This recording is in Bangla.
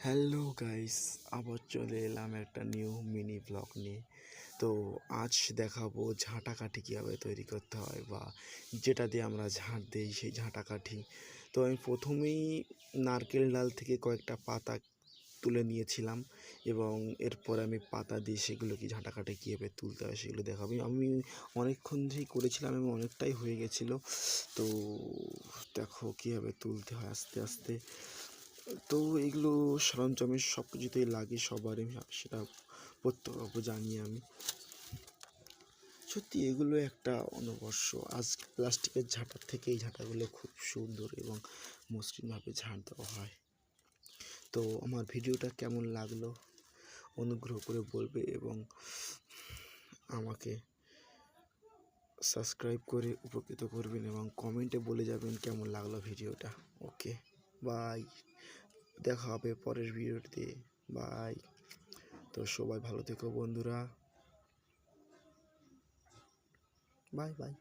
হ্যালো গাইস, আবার চলে এলাম একটা নিউ মিনি ব্লগ নিয়ে। তো আজ দেখাবো ঝাঁটা কাঠি কীভাবে তৈরি করতে হয়, বা যেটা দিয়ে আমরা ঝাঁট দিই সেই ঝাঁটা কাঠি। তো আমি প্রথমেই নারকেল ডাল থেকে কয়েকটা পাতা তুলে নিয়েছিলাম, এবং এরপর আমি পাতা দিয়ে সেগুলোকে ঝাঁটা কাঠি কীভাবে তুলতে হয় সেগুলো দেখাবো। আমি অনেকক্ষণ ধরেই করেছিলাম এবং অনেকটাই হয়ে গেছিলো। তো দেখো কীভাবে তুলতে হয় আস্তে আস্তে। তো এগুলো সরঞ্জামের সব কিছুতেই লাগে সবারই, সেটা প্রত্যেক জানি আমি। সত্যি এগুলো একটা অনবশ্য। আজ প্লাস্টিকের ঝাঁটার থেকে এই ঝাঁটাগুলো খুব সুন্দর এবং মসৃণভাবে ঝাঁট দেওয়া হয়। তো আমার ভিডিওটা কেমন লাগলো অনুগ্রহ করে বলবে, এবং আমাকে সাবস্ক্রাইব করে উপকৃত করবেন, এবং কমেন্টে বলে যাবেন কেমন লাগলো ভিডিওটা। ওকে, বাই, দেখা হবে পরের ভিডিওতে। বাই। তো সবাই ভালো থেকো বন্ধুরা। Bye bye.